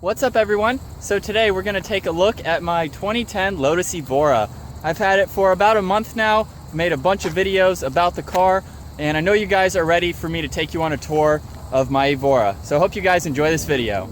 What's up everyone? So today we're going to take a look at my 2010 Lotus Evora. I've had it for about a month now, made a bunch of videos about the car, and I know you guys are ready for me to take you on a tour of my Evora. So I hope you guys enjoy this video.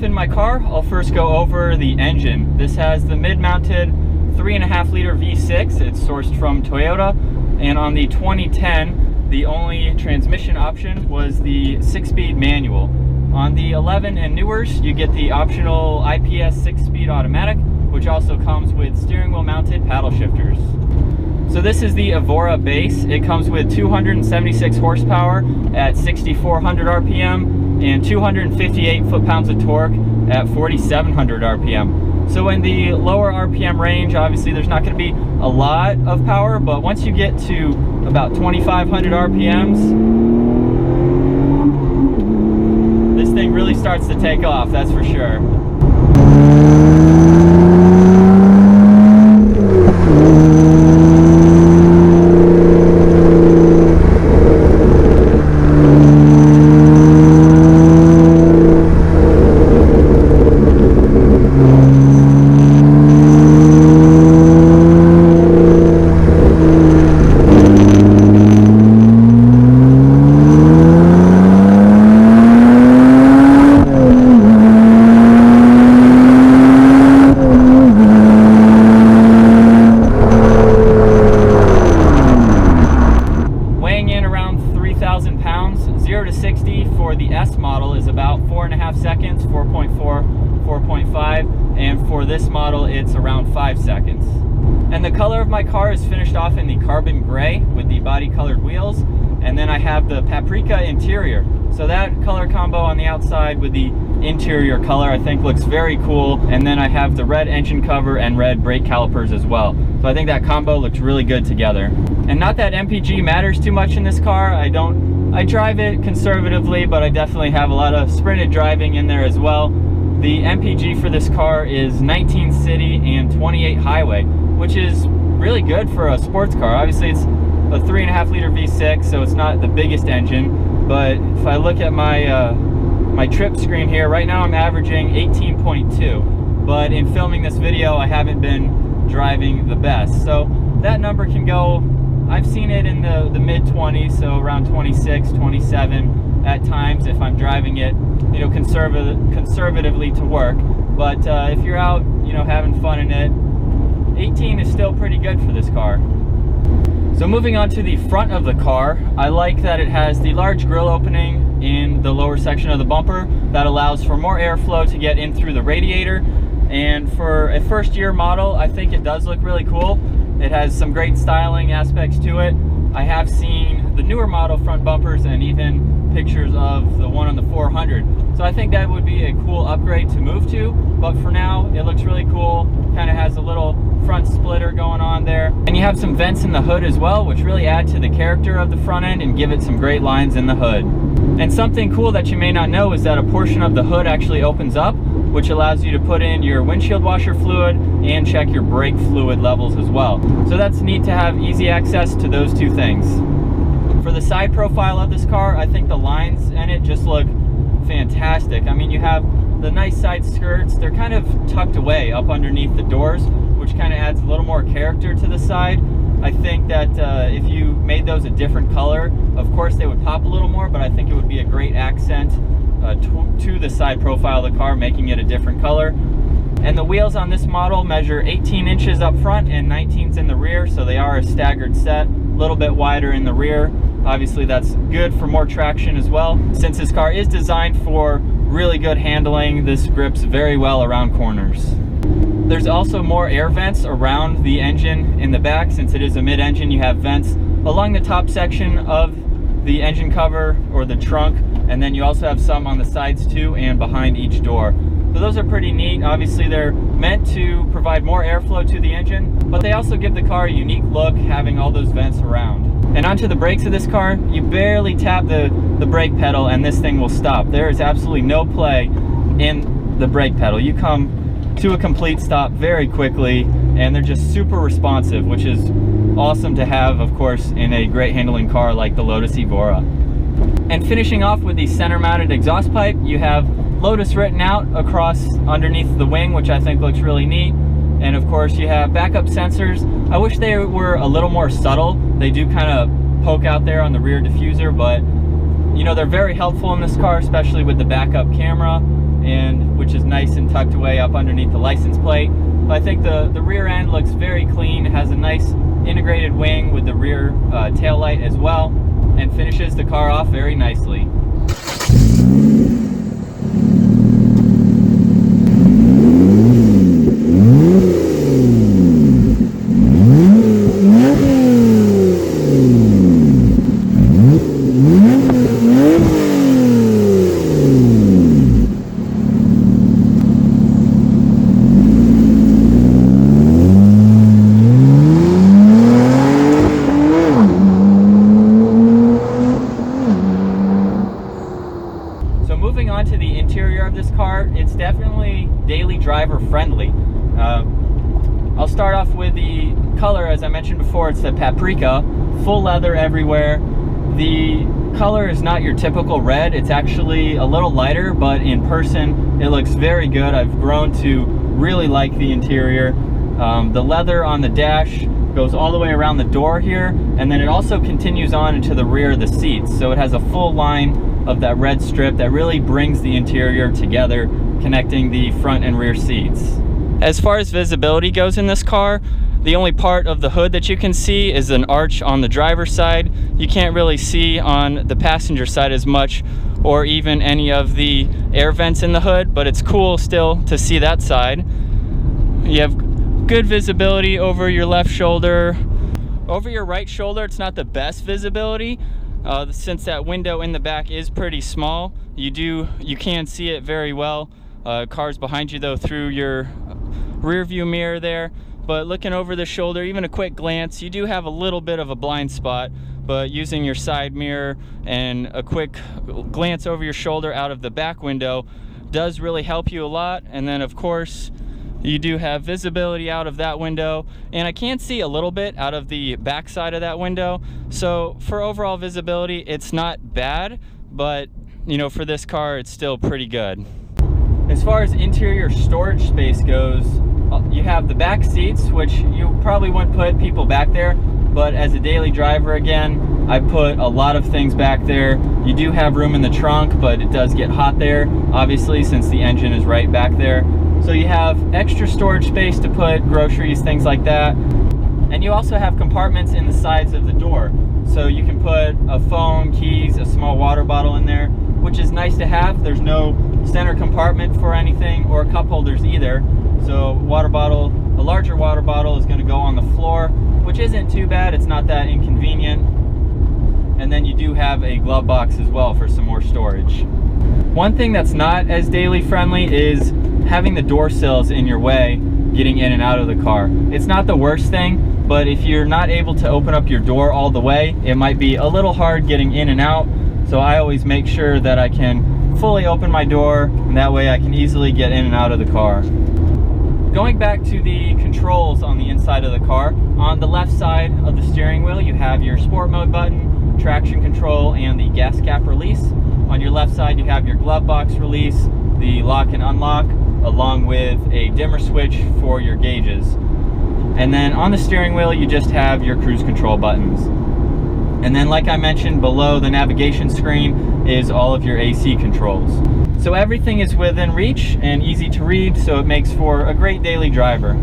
In my car, I'll first go over the engine. This has the mid-mounted 3.5 liter V6. It's sourced from Toyota, and on the 2010 the only transmission option was the 6-speed manual. On the 11 and newers you get the optional IPS 6-speed automatic, which also comes with steering wheel mounted paddle shifters. So this is the Evora base. It comes with 276 horsepower at 6,400 RPM and 258 foot-pounds of torque at 4,700 RPM. So in the lower RPM range, obviously there's not going to be a lot of power, but once you get to about 2,500 RPMs, this thing really starts to take off, that's for sure. Pounds, 0 to 60 for the S model is about 4.5 seconds, 4.4, 4.5, and for this model it's around 5 seconds. And the color of my car is finished off in the carbon gray with the body colored wheels, and then I have the paprika interior. So that color combo on the outside with the interior color I think looks very cool, and then I have the red engine cover and red brake calipers as well. So I think that combo looks really good together. And not that MPG matters too much in this car. I drive it conservatively, but I definitely have a lot of sprinted driving in there as well. The MPG for this car is 19 city and 28 highway, which is really good for a sports car. Obviously it's a 3.5 liter V6, so it's not the biggest engine, but if I look at my my trip screen here, right now I'm averaging 18.2, but in filming this video I haven't been driving the best. So that number can go, I've seen it in the mid-20s, so around 26, 27 at times if I'm driving it, you know, conservatively to work. But if you're out, you know, having fun in it, 18 is still pretty good for this car. So moving on to the front of the car, I like that it has the large grille opening in the lower section of the bumper that allows for more airflow to get in through the radiator. And for a first year model, I think it does look really cool. It has some great styling aspects to it. I have seen the newer model front bumpers and even pictures of the one on the 400. So I think that would be a cool upgrade to move to, but for now it looks really cool. Kind of has a little front splitter going on there. And you have some vents in the hood as well, which really add to the character of the front end and give it some great lines in the hood. And something cool that you may not know is that a portion of the hood actually opens up, which allows you to put in your windshield washer fluid and check your brake fluid levels as well. So that's neat to have easy access to those two things. For the side profile of this car, I think the lines in it just look fantastic. I mean, you have the nice side skirts. They're kind of tucked away up underneath the doors, which kind of adds a little more character to the side. I think that if you made those a different color, of course they would pop a little more, but I think it would be a great accent to the side profile of the car, making it a different color. And the wheels on this model measure 18 inches up front and 19s in the rear, so they are a staggered set, a little bit wider in the rear. Obviously that's good for more traction as well. Since this car is designed for really good handling. This grips very well around corners. There's also more air vents around the engine in the back. Since it is a mid-engine, you have vents along the top section of the engine cover or the trunk, and then you also have some on the sides too and behind each door. So those are pretty neat. Obviously they're meant to provide more airflow to the engine, but they also give the car a unique look having all those vents around. And onto the brakes of this car, you barely tap the brake pedal and this thing will stop. There is absolutely no play in the brake pedal. You come to a complete stop very quickly, and they're just super responsive, which is awesome to have, of course, in a great handling car like the Lotus Evora. And finishing off with the center mounted exhaust pipe, you have Lotus written out across underneath the wing, which I think looks really neat. And of course you have backup sensors. I wish they were a little more subtle. They do kind of poke out there on the rear diffuser, but you know, they're very helpful in this car, especially with the backup camera, and which is nice and tucked away up underneath the license plate. But I think the rear end looks very clean. It has a nice integrated wing with the rear tail light as well, and finishes the car off very nicely. To the interior of this car, it's definitely daily driver friendly. I'll start off with the color. As I mentioned before, it's the paprika, full leather everywhere. The color is not your typical red. It's actually a little lighter, but in person it looks very good. I've grown to really like the interior. The leather on the dash goes all the way around the door here, and then it also continues on into the rear of the seats, so it has a full line of that red strip that really brings the interior together, connecting the front and rear seats. As far as visibility goes in this car, the only part of the hood that you can see is an arch on the driver's side. You can't really see on the passenger side as much, or even any of the air vents in the hood, but it's cool still to see that side. You have good visibility over your left shoulder. Over your right shoulder, it's not the best visibility. Since that window in the back is pretty small, you can see it very well. Cars behind you though through your rear view mirror there, but looking over the shoulder, even a quick glance, you do have a little bit of a blind spot, but using your side mirror and a quick glance over your shoulder out of the back window does really help you a lot. And then of course you do have visibility out of that window, and I can see a little bit out of the back side of that window. So for overall visibility, it's not bad, but you know, for this car, it's still pretty good. As far as interior storage space goes, you have the back seats, which you probably wouldn't put people back there, but as a daily driver, again, I put a lot of things back there. You do have room in the trunk, but it does get hot there, obviously, since the engine is right back there. So you have extra storage space to put groceries, things like that. And you also have compartments in the sides of the door. So you can put a phone, keys, a small water bottle in there, which is nice to have. There's no center compartment for anything or cup holders either. So water bottle, a larger water bottle is going to go on the floor, which isn't too bad. It's not that inconvenient. And then you do have a glove box as well for some more storage. One thing that's not as daily friendly is having the door sills in your way getting in and out of the car. It's not the worst thing, but if you're not able to open up your door all the way, it might be a little hard getting in and out. So I always make sure that I can fully open my door, and that way I can easily get in and out of the car. Going back to the controls on the inside of the car, on the left side of the steering wheel you have your sport mode button, traction control, and the gas cap release. On your left side you have your glove box release, the lock and unlock, along with a dimmer switch for your gauges. And then on the steering wheel you just have your cruise control buttons. And then, like I mentioned, below the navigation screen is all of your AC controls. So everything is within reach and easy to read, so it makes for a great daily driver.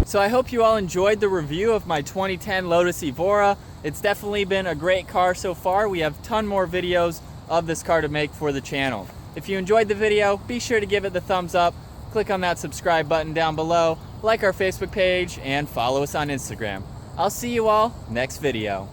So I hope you all enjoyed the review of my 2010 Lotus Evora. It's definitely been a great car so far. We have a ton more videos of this car to make for the channel. If you enjoyed the video, be sure to give it the thumbs up, click on that subscribe button down below, like our Facebook page, and follow us on Instagram. I'll see you all next video.